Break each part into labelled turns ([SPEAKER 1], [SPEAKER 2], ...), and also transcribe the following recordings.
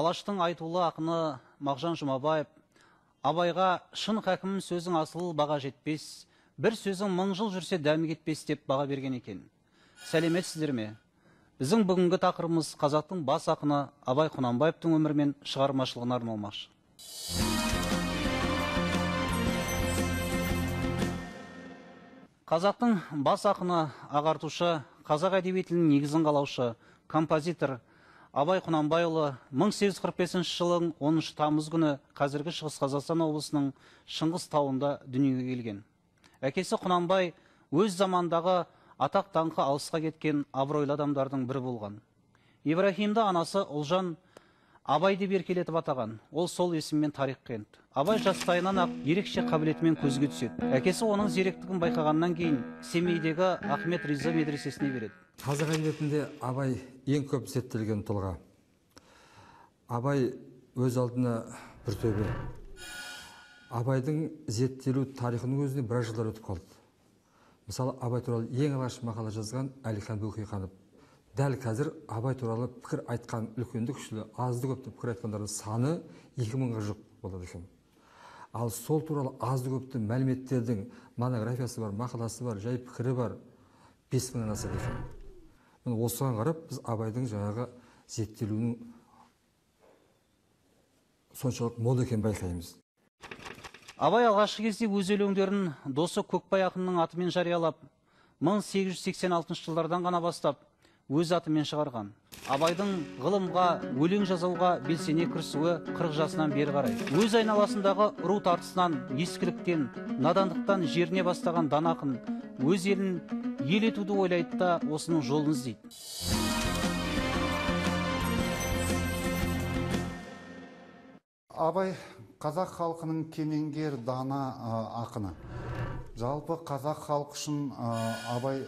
[SPEAKER 1] Алаштың айтулы ақыны Мағжан Жұмабаев абайға шын хәкім сөзің асыл баға жетпес, бір сөзің мың жыл жүрсе дәмі кетпес деп баға берген екен. Сәлеметсіздер ме? Біздің бүгінгі тақырыбымыз қазақтың бас ақыны Абай Құнанбаевтың өмірі мен шығармашылығына арналмақшы. Қазақтың бас ақыны, ағартушы, қазақ әдебиетінің негізін қалаушы, композитор Абай Құнанбайұлы 1845 жылың 10 тамыз күні қазіргі Шығыс Қазақстан облысының Шыңғыс тауында дүниеге келген. Әкесі Құнанбай өз замандағы атақ даңқы алысқа кеткен абыройлы адамдардың бірі болған. Ибраһимді анасы Ұлжан Абай деп еркелетіп атаған. Ол сол есіммен тарихқа енді. Абай жастайынан ақ ерекше қабілетімен көзге түседі. Әкесі оның зеректігін байқағаннан кейін Семейдегі Ахмет Риза медресесіне береді.
[SPEAKER 2] Қазақ әдебиетінде Абай ең көп зерттелген тұлға. Абай өз алдына бір төбе. Абайдың зерттелу тарихының өзіне біраз жылдар өтіп қалды. Мысалы, Абай туралы ең алғаш мақала жазған Әлихан Бөкейханов. Дәл қазір Абай туралы пікір айтқан үлкенді кішілі, азды көпті пікір айтқандардың саны 2000-ға жуық болады екен. Ал сол туралы азды көпті мәліметтердің монографиясы бар, мақаласы бар, жай пікірі бар 5000-нан асады екен. Осыған қарап, біз Абайдың жаңағы зерттелуінің соншалық мол екенін байқаймыз.
[SPEAKER 1] Абай алғашқы кезде өз өлеңдерін досы Көкбай ақынның атымен жариялап, 1886 жылдардан ғана бастап, өз атымен шығарған. Абайдың ғылымға, өлең жазуға белсене кірісуі 40 жасынан бері қарай. Өз айналасындағы ру тартысынан, ескіліктен, надандықтан жеріне бастаған дана ақын өз елін ел етуді ойлайды да осының жолын іздейді.
[SPEAKER 3] Абай қазақ халқының кемеңгер дана ақыны. Жалпы қазақ халқы үшін Абай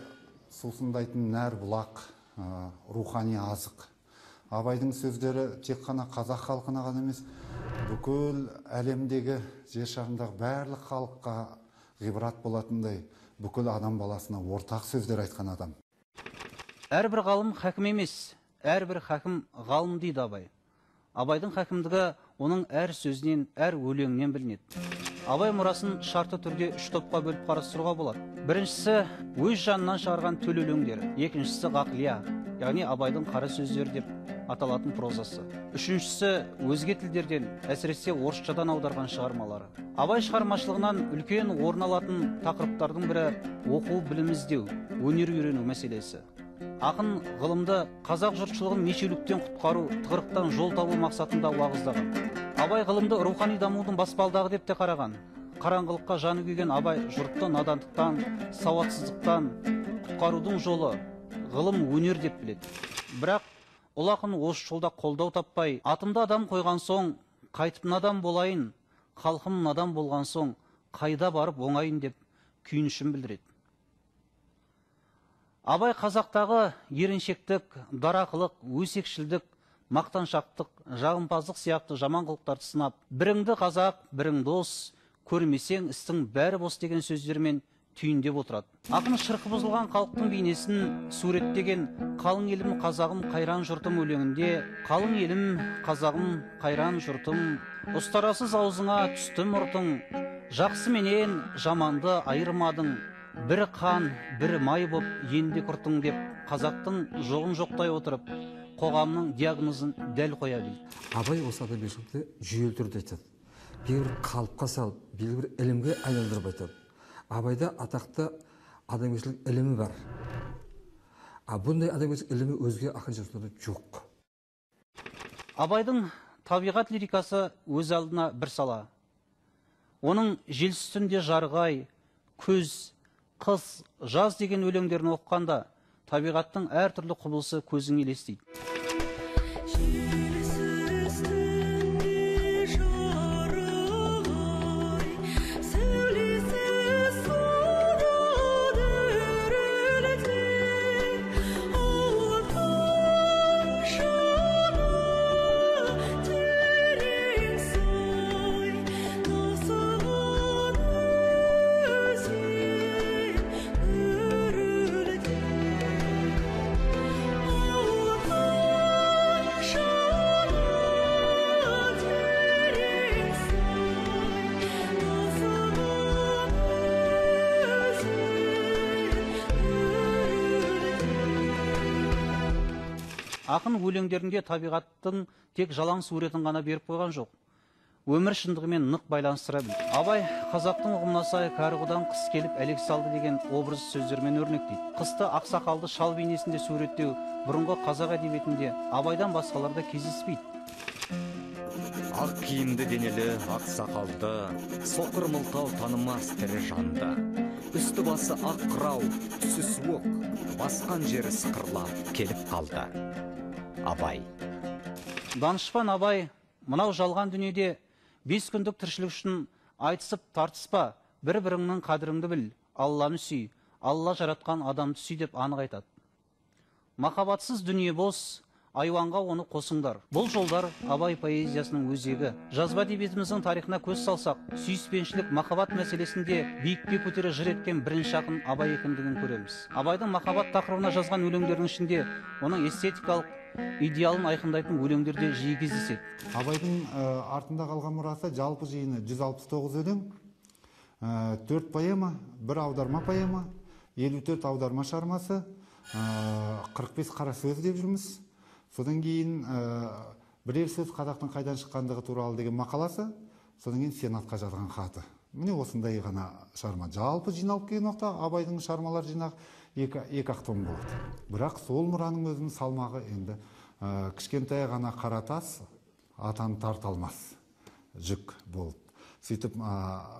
[SPEAKER 3] сусындайтын нәр бұлақ, рухани азық. Абайдың сөздері тек қана қазақ халқына ғана емес, бүкіл әлемдегі жер шарындағы барлық халыққа ғибрат болатындай, бүкіл адам баласына ортақ сөздер айтқан адам.
[SPEAKER 1] Әрбір ғалым хәкім емес, әрбір хәкім ғалым дейді Абай. Абайдың хәкімдігі оның әр сөзінен, әр өлеңінен білінеді. Абай мұрасын шартты түрде 3 топқа бөліп қарастыруға болады. Біріншісі өз жанынан шығарған төл өлеңдері, екіншісі ғақлия, яғни Абайдың қара сөздері деп аталатын прозасы. Үшіншісі өзге тілдерден, әсіресе орысшадан аударған шығармалары. Абай шығармашылығынан үлкен орын алатын тақырыптардың бірі оқу, білім іздеу, өнер үйрену мәселесі. Ақын ғылымды қазақ жұртшылығын мешеуліктен құтқару, тығырықтан жол табу мақсатында уағыздаған. Абай ғылымды рухани дамудың баспалдағы деп те қараған. Қараңғылыққа жаны күйген Абай жұртты надандықтан, сауатсыздықтан құтқарудың жолы ғылым, өнер деп біледі. Бірақ ол ақын осы жолда қолдау таппай, атымды адам қойған соң қайтып надан болайын, халқым надан болған соң қайда барып оңайын деп күйінішін білдіреді. Абай қазақтағы еріншектік, дарақылық, өсекшілдік, мақтаншақтық, жағымпаздық сияқты жаман қылықтарды сынап, біріңді қазақ, бірің дос, көрмесең істің бәрі бос деген сөздермен түйіндеп отырады. Ақын шырқы бұзылған халықтың бейнесін суреттеген қалың елім қазағым қайран жұртым өлеңінде қалың елім қазағым қайран жұртым, ұстарасыз аузыңа түсті мұртың, жақсы менен жаманды айырмадың, бір қан, бір май боп енді құртың деп қазақтың жоғын жоқтай отырып, қоғамның диагнозын дәл қоя білді.
[SPEAKER 2] Абай осы адамгершілікті жүйелі түрде айтады. Бір қалыпқа салып, бір ілімге айналдырып айтады. Абайда атақты адамгершілік ілімі бар. Бұндай адамгершілік ілімі өзге ақын жазушыларда жоқ.
[SPEAKER 1] Абайдың табиғат лирикасы өз алдына бір сала. Оның жел үстінде жарғай, көз, қыс, жаз деген өлеңдерін оқығанда табиғаттың әртүрлі құбылысы көзің елестейді.
[SPEAKER 4] Show
[SPEAKER 1] Ақын өлеңдерінде табиғаттың тек жалаң суретін ғана беріп қойған жоқ. Өмір шындығымен нық байланыстыра білді. Абай қазақтың ұғымына сай кәріғыдан қыс келіп әлек салды деген образ сөздермен өрнектейді. Қысты ақсақалды шал бейнесінде суреттеу бұрынғы қазақ әдебиетінде Абайдан басқаларда кездеспейді.
[SPEAKER 4] Ақ киімді денелі ақ сақалды, соқыр мылтау танымас тірі жанды. Үсті басы ақ қырау, түсі суық, басқан жері сықырлап келіп қалды. Абай.
[SPEAKER 1] Данышпан Абай мынау жалған дүниеде 5 күндік тіршілік үшін айтысып тартыспа, бір-біріңнің қадіріңді біл, Алланы сүй, Алла жаратқан адамды сүй деп анық айтады. Махаббатсыз дүние бос, айуанға оны қосыңдар. Бұл жолдар Абай поэзиясының өзегі. Жазба әдебиетіміздің тарихына көз салсақ, сүйіспеншілік махаббат мәселесінде биікке көтере жыр еткен бірінші ақын Абай екендігін көреміз. Абайдың махаббат тақырыбына жазған өлеңдердің ішінде оның эстетикалық идеалын айқындайтын өлеңдерде жиі кездеседі.
[SPEAKER 3] Абайдың артында қалған мұрасы жалпы жиыны 169 өлең, 4 поэма, 1 аударма поэма, 54 аударма шығармасы, 45 қара сөз деп жүрміз. Содан кейін бірер сөз қазақтың қайдан шыққандығы туралы деген мақаласы, содан кейін сенатқа жазған хаты. Міне осындай ғана шығарма. Жалпы жиналып келген уақытта Абайдың шығармалар жинақ екі-ақ том болады. Бірақ сол мұраның өзінің салмағы енді кішкентай ғана қара тас атан тарта алмас жүк болып. Сөйтіп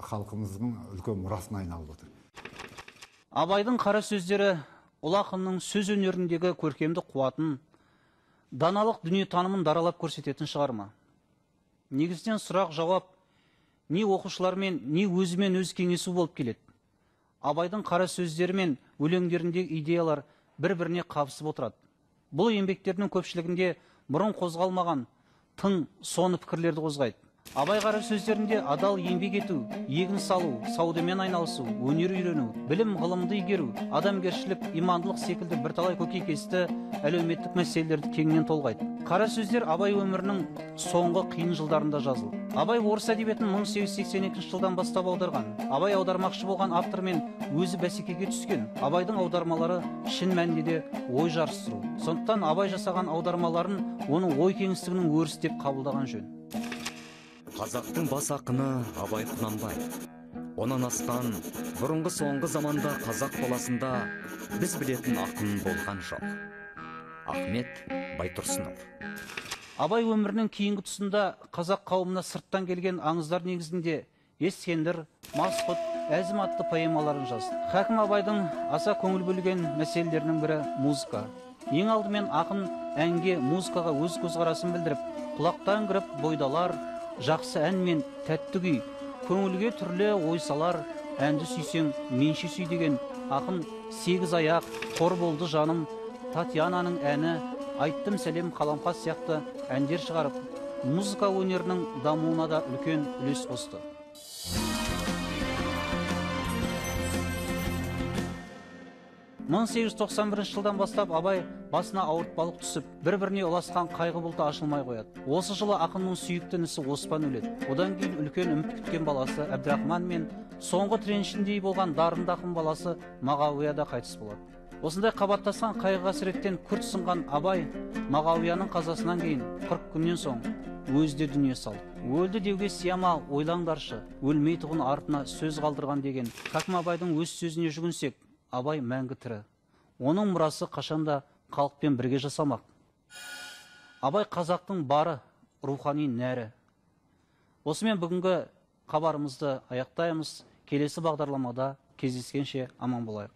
[SPEAKER 3] халқымыздың үлкен мұрасына айналып отыр.
[SPEAKER 1] Абайдың қара сөздері ұлы ақынның сөз өнеріндегі көркемдік қуатын, даналық дүние танымын даралап көрсететін шығарма. Негізінен сұрақ жауап не оқушылармен, не өзімен өз кеңесу болып келеді. Абайдың қара сөздері мен өлеңдеріндегі идеялар бір-біріне қабысып отырады. Бұл еңбектердің көпшілігінде бұрын қозғалмаған тың соны пікірлерді қозғайды. Абай қара сөздерінде адал еңбек ету, егін салу, саудамен айналысу, өнер үйрену, білім ғылымды игеру, адамгершілік, имандылық секілді бірталай көкейкесті әлеуметтік мәселелерді кеңінен толғайды. Қара сөздер Абай өмірінің соңғы қиын жылдарында жазылды. Абай орыс әдебиетін 1882 жылдан бастап аударған. Абай аудармақшы болған автормен өзі бәсекеге түскен. Абайдың аудармалары шын мәнінде де ой жарыстыру. Сондықтан Абай жасаған аудармаларын оның ой кеңістігінің өрісі деп қабылдаған жөн.
[SPEAKER 4] Қазақтың бас ақыны Абай Құнанбай. Онан асқан бұрынғы соңғы заманда қазақ баласында біз білетін ақын болған жоқ. Ахмет Байтұрсынов.
[SPEAKER 1] Абай өмірінің кейінгі тұсында қазақ қауымына сырттан келген аңыздар негізінде Ескендір, Масқұт, Әзім атты поэмаларын жазды. Хакім Абайдың аса көңіл бөлген мәселелерінің бірі музыка. Ең алдымен ақын әнге, музыкаға өз көзқарасын білдіріп, құлақтан кіріп бойдалар, жақсы ән мен тәтті күй, көңілге түрлі ой салар, әнді сүйсең менше сүй деген ақын 8 аяқ, қор болды жаным, Татьянаның әні, айттым сәлем қаламқас сияқты әндер шығарып, музыка өнерінің дамуына да үлкен үлес қосты. 1891 жылдан бастап Абай басына ауыртпалық түсіп, бір-біріне ұласқан қайғы бұлты ашылмай қояды. Осы жылы ақынның сүйікті інісі Оспан өледі. Одан кейін үлкен үміт күткен баласы Әбдірахман мен соңғы треншіндей болған дарынды ақын баласы Мағауия да қайтыс болады. Осындай қабаттасқан қайғы қасіреттен күрт сынған Абай Мағауияның қазасынан кейін 40 күннен соң өзде дүние салды. Өлді деуге сияма, ойлаңдаршы, өлмей тұғын артына сөз қалдырған деген Хакім Абайдың өз сөзіне жүгінсек, Абай мәңгі тірі. Оның мұрасы қашанда халықпен бірге жасамақ. Абай қазақтың бары, рухани нәрі. Осымен бүгінгі хабарымызды аяқтаймыз. Келесі бағдарламада кездескенше аман болайық.